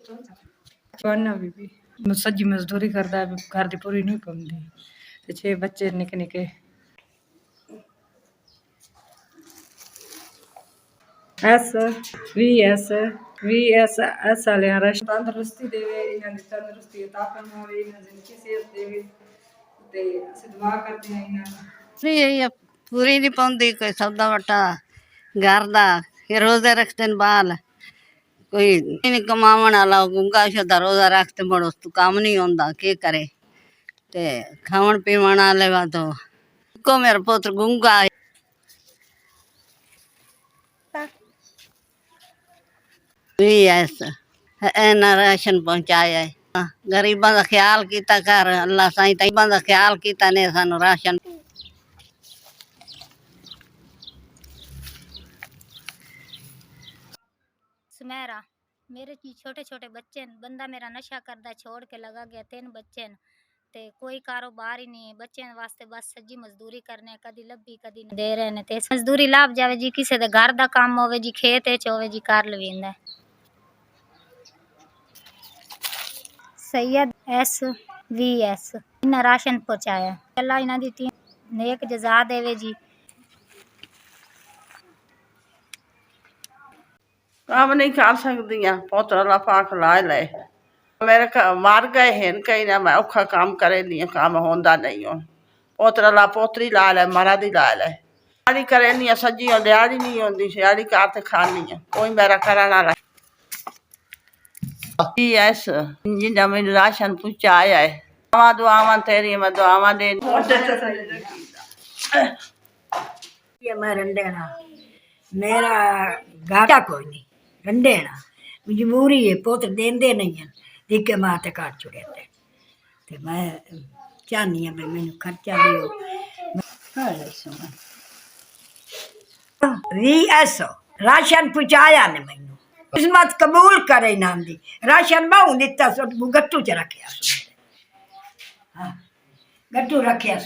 जवाना बीबी सज्जी मजदूरी करदा घर दी पूरी नहीं पाउंदी ते 6 बच्चे निक्के निक्के VSS वाले राशन तंदुरुस्ती देवे इन्हां दी तंदुरुस्ती ताकत होवे इन्हां दी सेहत देवे ते असीं दुआ करते हैं इन्हां पूरी नहीं पाउंदी कोई सौदा वटा घर दा रोज़ा रखते बाल कोई नहीं कमावन वाला गुंगा शुदा रोज़ा रखते बड़ो तो काम नहीं होंदा के करे ते खावन पीवन वाले वा तो को मेरा पुत्र गुंगा ना राशन पहुँचाया है गरीबां दा ख्याल कीता कर अल्लाह साईं गरीबां दा ख्याल कीता ने सानू राशन सुमेरा मेरे छोटे छोटे बच्चे न बंदा मेरा नशा करदा छोड़ के लगा गया 3 बच्चे न ते कोई कारोबार ही नहीं है बच्चों वास्ते बस सज्जी मजदूरी करने कदी लब्भी कदी दे रहे ने ते मजदूरी लाभ जावे जी किसी दे घर दा काम होवे जी खेत च होवे जी कर लवींदा सैयद SVS इन्हें राशन पहुँचाया अल्लाह इन्हां दी नेक जज़ा देवे जी काम नहीं कर सकती पोतरा लफा खिला ले मेरे मार गए हैं कहीं ना मैं औखा काम करे नहीं काम होंदा नहीं हो पोतरा ला पोतरी ला ले मरा दी ला ले दिहाड़ी करे नहीं सज्जी दिहाड़ी नहीं होंदी दिहाड़ी कार ते खानी है कोई मेरा करना ला यस जिन्ना मैंने राशन पहुँचाया है दुआवां तेरी मैं दुआवां दे मैं रंडेना मेरा घाटा कोई नहीं रंडेना मजबूरी है पुत्र देंदे नहीं हैं दिखे मां ते काट छुड़े ते मैं चाहनी हूँ भाई मैनू खर्चा दियो VS राशन पहुँचाया ने मैनू किस्मत कबूल करे नाम दी राशन बहु दिता सो गट्टू च रखिया गट्टू रखिया